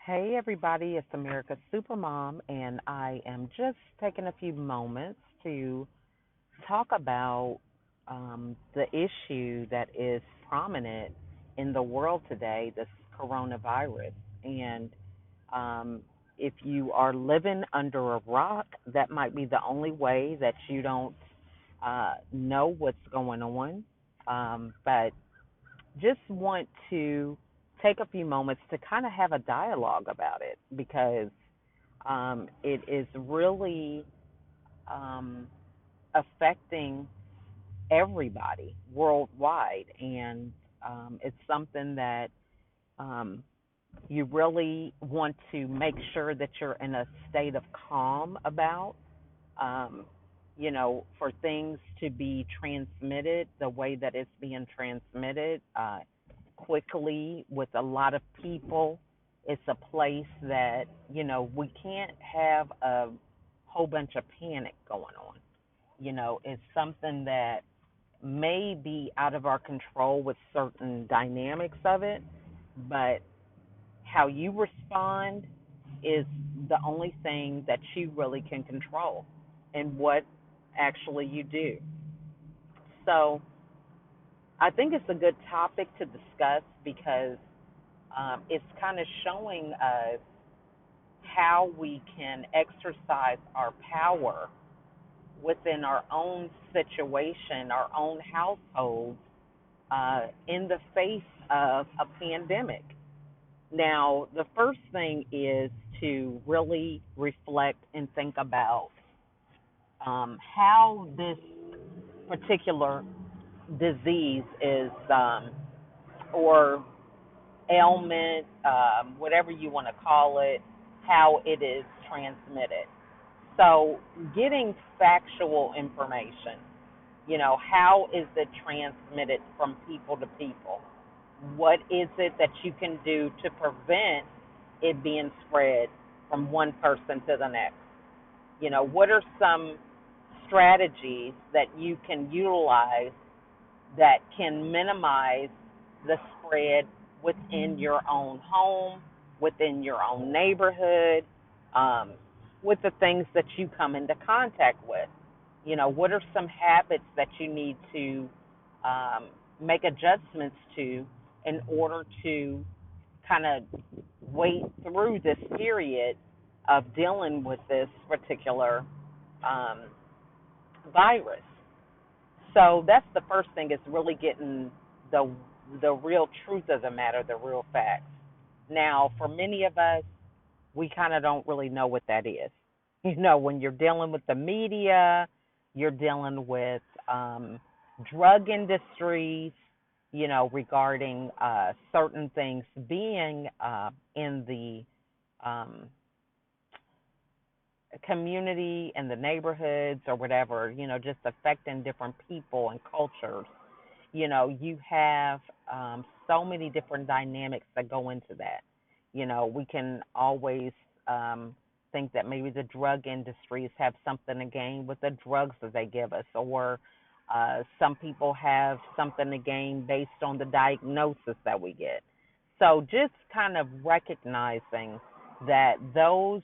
Hey everybody, it's America's Supermom, and I am just taking a few moments to talk about the issue that is prominent in the world today, this coronavirus. And um, if you are living under a rock, that might be the only way that you don't know what's going on. But just want to take a few moments to kind of have a dialogue about it because it is really um, affecting everybody worldwide, and it's something that um, you really want to make sure that you're in a state of calm about. Um, for things to be transmitted the way that it's being transmitted quickly with a lot of people, it's a place that, we can't have a whole bunch of panic going on. It's something that may be out of our control with certain dynamics of it, but how you respond is the only thing that you really can control and what actually you do. So I think it's a good topic to discuss because it's kind of showing us how we can exercise our power within our own situation, our own households, in the face of a pandemic. Now, the first thing is to really reflect and think about how this particular disease is, or ailment, whatever you want to call it, how it is transmitted. So, getting factual information, how is it transmitted from people to people? What is it that you can do to prevent it being spread from one person to the next? What are some strategies that you can utilize that can minimize the spread within your own home, within your own neighborhood, um, with the things that you come into contact with? What are some habits that you need to um, make adjustments to in order to kind of wait through this period of dealing with this particular um, virus? So that's the first thing, is really getting the the real truth of the matter, the real facts. Now, for many of us, we kind of don't really know what that is. When you're dealing with the media, you're dealing with drug industries, regarding certain things being in the um, community and the neighborhoods or whatever, just affecting different people and cultures. You have so many different dynamics that go into that. We can always think that maybe the drug industries have something to gain with the drugs that they give us, or some people have something to gain based on the diagnosis that we get. So just kind of recognizing that those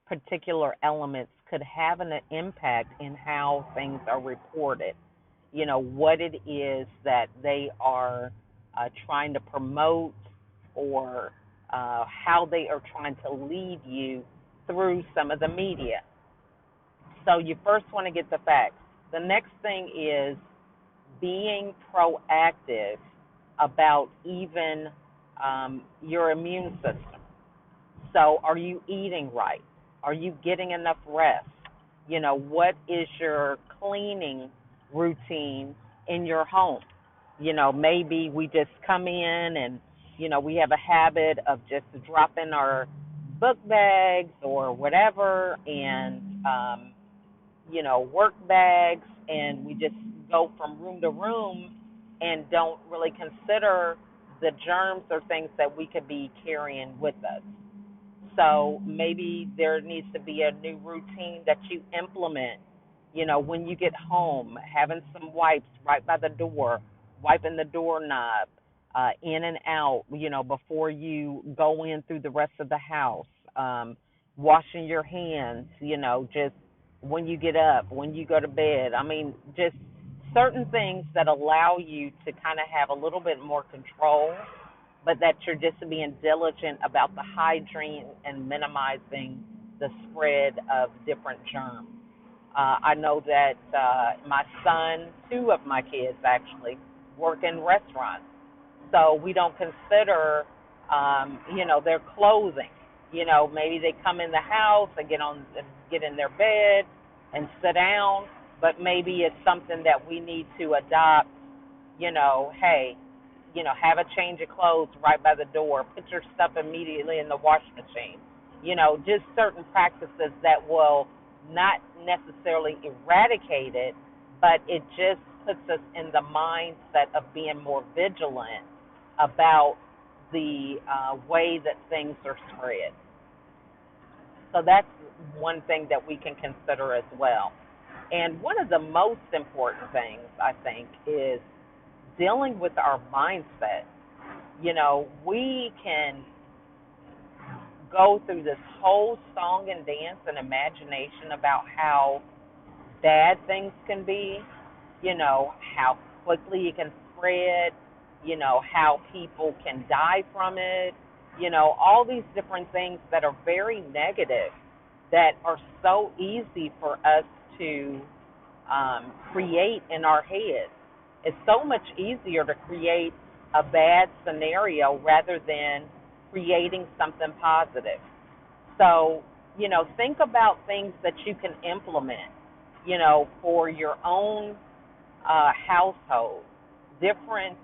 particular elements could have an impact in how things are reported. What it is that they are trying to promote, or how they are trying to lead you through some of the media. So you first want to get the facts. The next thing is being proactive about even your immune system. So, are you eating right? Are you getting enough rest? What is your cleaning routine in your home? Maybe we just come in and, we have a habit of just dropping our book bags or whatever, and, work bags, and we just go from room to room and don't really consider the germs or things that we could be carrying with us. So maybe there needs to be a new routine that you implement. When you get home, having some wipes right by the door, wiping the doorknob, in and out, before you go in through the rest of the house, washing your hands, just when you get up, when you go to bed. I mean, just certain things that allow you to kind of have a little bit more control, but that you're just being diligent about the hygiene and minimizing the spread of different germs. I know that my son, two of my kids actually, work in restaurants, so we don't consider, their clothing. Maybe they come in the house and get in their bed and sit down, but maybe it's something that we need to adopt. Hey, have a change of clothes right by the door. Put your stuff immediately in the washing machine. Just certain practices that will not necessarily eradicate it, but it just puts us in the mindset of being more vigilant about the way that things are spread. So that's one thing that we can consider as well. And one of the most important things, I think, is dealing with our mindset. We can go through this whole song and dance and imagination about how bad things can be, how quickly it can spread, how people can die from it, all these different things that are very negative that are so easy for us to create in our heads. It's so much easier to create a bad scenario rather than creating something positive. So, think about things that you can implement, for your own household, different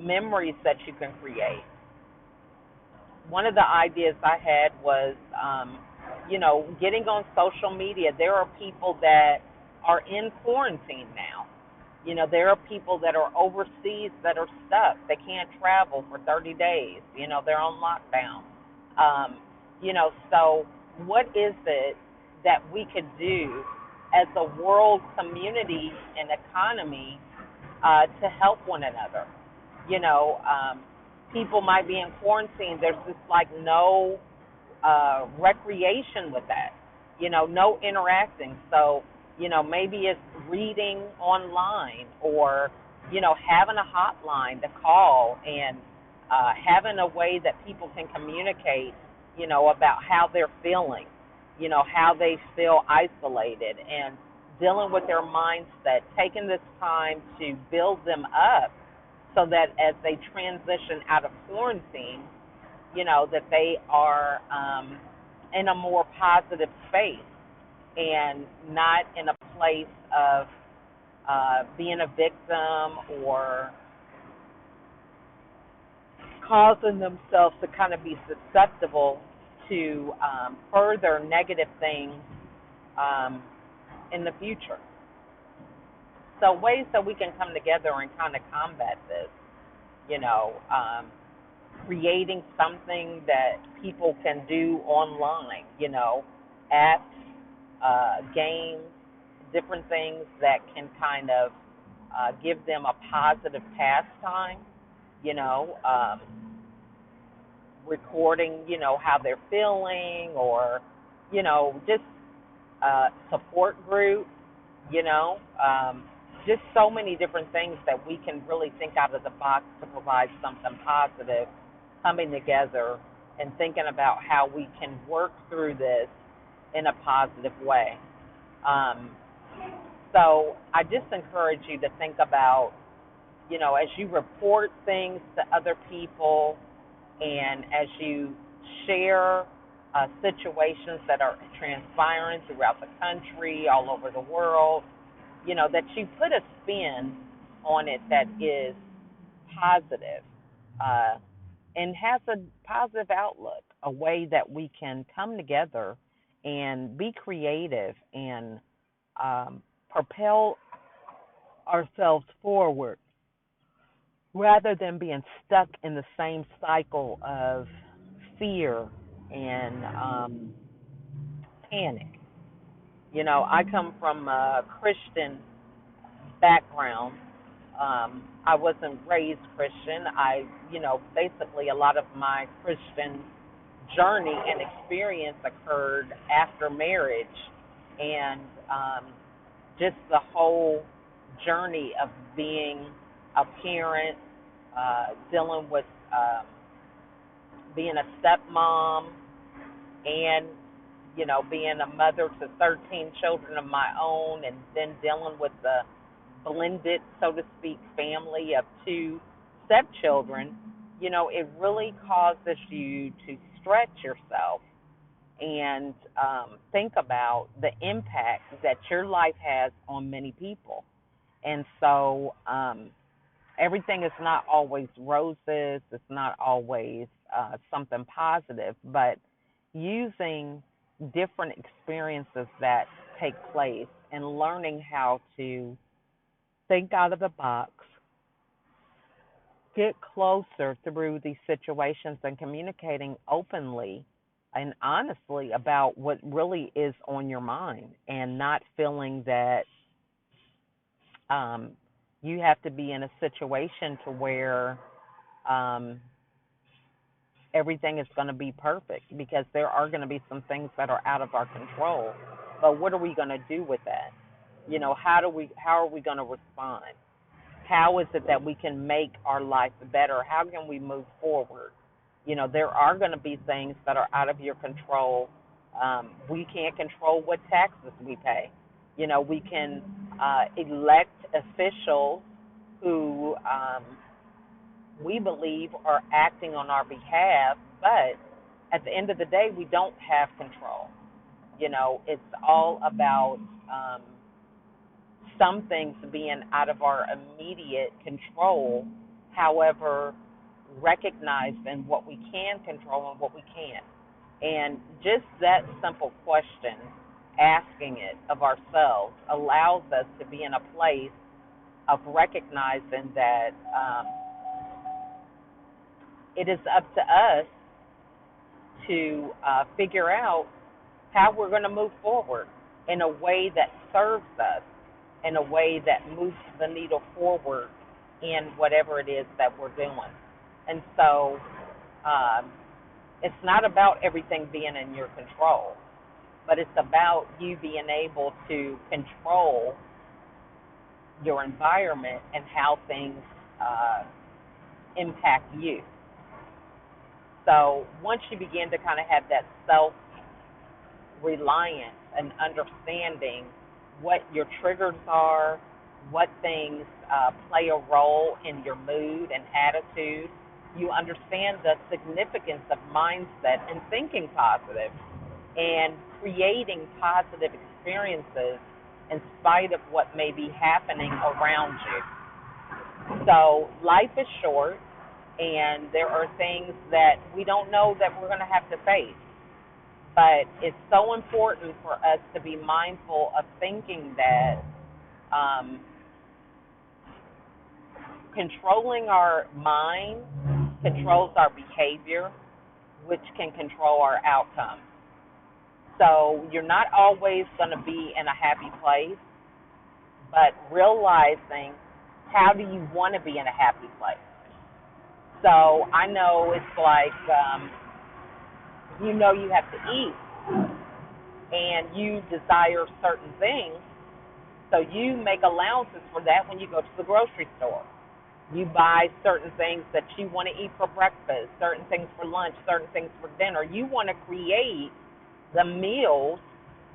memories that you can create. One of the ideas I had was, getting on social media. There are people that are in quarantine now. There are people that are overseas that are stuck. They can't travel for 30 days. They're on lockdown. So what is it that we could do as a world community and economy to help one another? People might be in quarantine. There's just like no recreation with that, no interacting. So, maybe it's reading online or, having a hotline to call and having a way that people can communicate, about how they're feeling, how they feel isolated and dealing with their mindset, taking this time to build them up so that as they transition out of quarantine, that they are in a more positive space and not in a place of being a victim or causing themselves to kind of be susceptible to further negative things um, in the future. So ways that we can come together and kind of combat this, you know, um, creating something that people can do online, apps, games, different things that can kind of give them a positive pastime, you know, um, recording, how they're feeling or, just support group, you know, um, just so many different things that we can really think out of the box to provide something positive, coming together and thinking about how we can work through this in a positive way. Um, so I just encourage you to think about, as you report things to other people and as you share situations that are transpiring throughout the country, all over the world, that you put a spin on it that is positive, uh, and has a positive outlook, a way that we can come together and be creative and propel ourselves forward rather than being stuck in the same cycle of fear and panic. I come from a Christian background, I wasn't raised Christian. Basically a lot of my Christian journey and experience occurred after marriage, and just the whole journey of being a parent, dealing with being a stepmom, and being a mother to 13 children of my own, and then dealing with the blended, so to speak, family of two stepchildren. It really causes you to stretch yourself and think about the impact that your life has on many people. And so everything is not always roses, it's not always something positive, but using different experiences that take place and learning how to think out of the box, get closer through these situations, and communicating openly and honestly about what really is on your mind, and not feeling that um, you have to be in a situation to where um, everything is going to be perfect, because there are going to be some things that are out of our control. But what are we going to do with that? How are we going to respond? How is it that we can make our life better? How can we move forward? There are going to be things that are out of your control. We can't control what taxes we pay. We can elect officials who we believe are acting on our behalf, but at the end of the day, we don't have control. It's all about some things being out of our immediate control. However, recognizing what we can control and what we can't. And just that simple question, asking it of ourselves, allows us to be in a place of recognizing that it is up to us to figure out how we're going to move forward in a way that serves us, in a way that moves the needle forward in whatever it is that we're doing. And so it's not about everything being in your control, but it's about you being able to control your environment and how things impact you. So once you begin to kind of have that self reliance and understanding what your triggers are, what things play a role in your mood and attitude, you understand the significance of mindset and thinking positive and creating positive experiences in spite of what may be happening around you. So life is short, and there are things that we don't know that we're going to have to face. But it's so important for us to be mindful of thinking that um, controlling our mind controls our behavior, which can control our outcome. So you're not always going to be in a happy place, but realizing, how do you want to be in a happy place? So I know it's like, you have to eat, and you desire certain things, so you make allowances for that when you go to the grocery store. You buy certain things that you want to eat for breakfast, certain things for lunch, certain things for dinner. You want to create the meals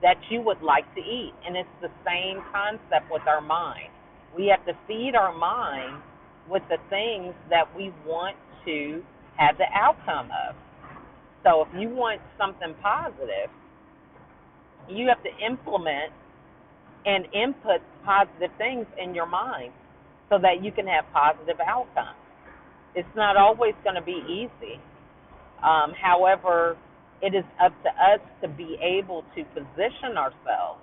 that you would like to eat. And it's the same concept with our mind. We have to feed our mind with the things that we want to have the outcome of. So if you want something positive, you have to implement and input positive things in your mind so that you can have positive outcomes. It's not always going to be easy. However, it is up to us to be able to position ourselves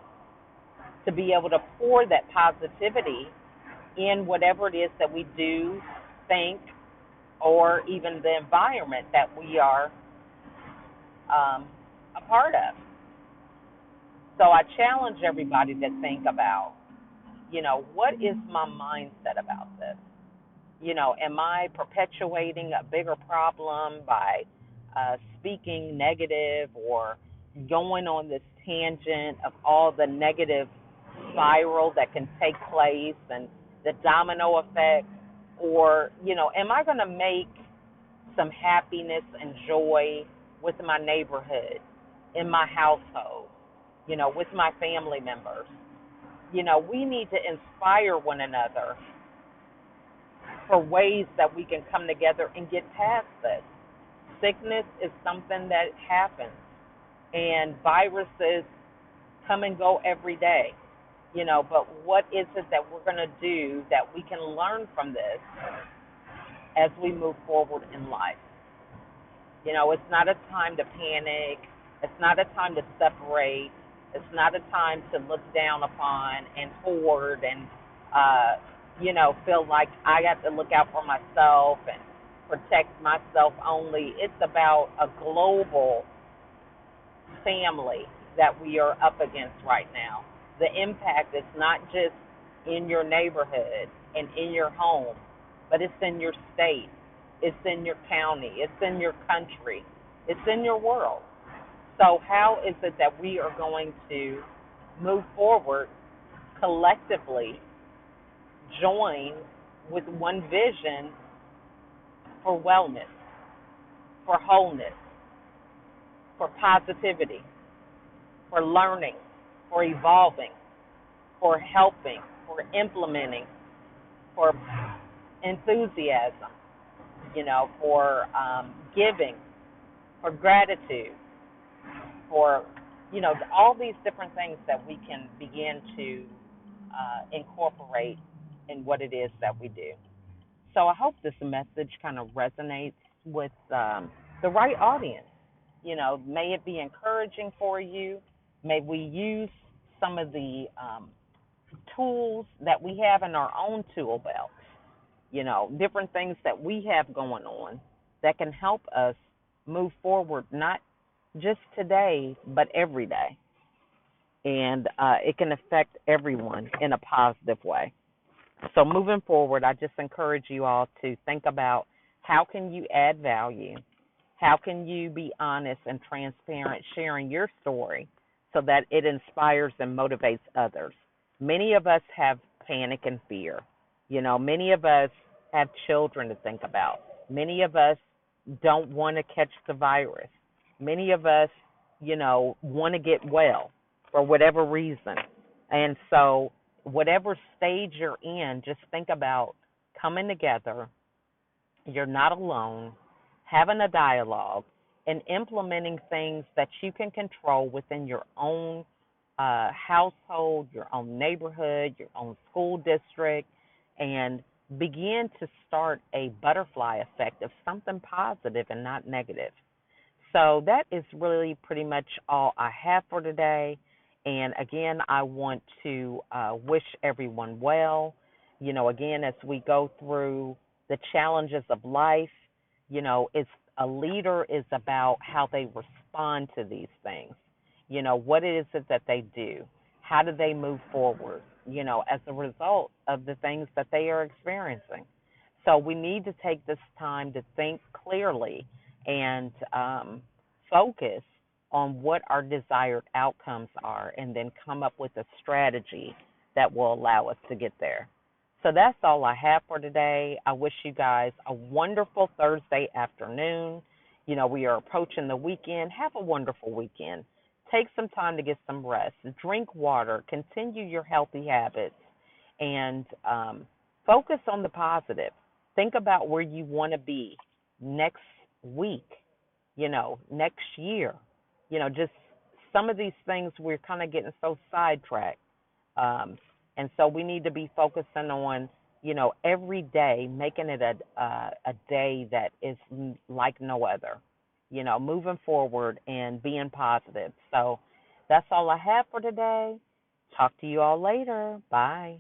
to be able to pour that positivity in whatever it is that we do, think, or even the environment that we are a part of. So I challenge everybody to think about, what is my mindset about this? Am I perpetuating a bigger problem by speaking negative or going on this tangent of all the negative spiral that can take place and the domino effect? Or, am I going to make some happiness and joy with my neighborhood, in my household, with my family members? We need to inspire one another for ways that we can come together and get past this. Sickness is something that happens, and viruses come and go every day, but what is it that we're going to do that we can learn from this as we move forward in life? It's not a time to panic. It's not a time to separate. It's not a time to look down upon and hoard and, feel like I got to look out for myself and protect myself only. It's about a global family that we are up against right now. The impact is not just in your neighborhood and in your home, but it's in your state, it's in your county, it's in your country, it's in your world. So, how is it that we are going to move forward collectively, join with one vision for wellness, for wholeness, for positivity, for learning, for evolving, for helping, for implementing, for enthusiasm, for giving, for gratitude, for, all these different things that we can begin to incorporate in what it is that we do. So I hope this message kind of resonates with the right audience. May it be encouraging for you. May we use some of the tools that we have in our own tool belt, different things that we have going on that can help us move forward, not just today, but every day. And it can affect everyone in a positive way. So moving forward, I just encourage you all to think about how can you add value? How can you be honest and transparent sharing your story so that it inspires and motivates others? Many of us have panic and fear. Many of us have children to think about. Many of us don't want to catch the virus. Many of us, want to get well for whatever reason. And so, whatever stage you're in, just think about coming together. You're not alone, having a dialogue, and implementing things that you can control within your own household, your own neighborhood, your own school district, and begin to start a butterfly effect of something positive and not negative. So that is really pretty much all I have for today. And again, I want to wish everyone well. Again, as we go through the challenges of life, it's a leader is about how they respond to these things. What is it that they do? How do they move forward, as a result of the things that they are experiencing? So we need to take this time to think clearly and focus on what our desired outcomes are and then come up with a strategy that will allow us to get there. So that's all I have for today. I wish you guys a wonderful Thursday afternoon. We are approaching the weekend. Have a wonderful weekend. Take some time to get some rest. Drink water. Continue your healthy habits. And focus on the positive. Think about where you want to be next week, next year. Just some of these things we're kind of getting so sidetracked. And so we need to be focusing on, every day, making it a day that is like no other, moving forward and being positive. So that's all I have for today. Talk to you all later. Bye.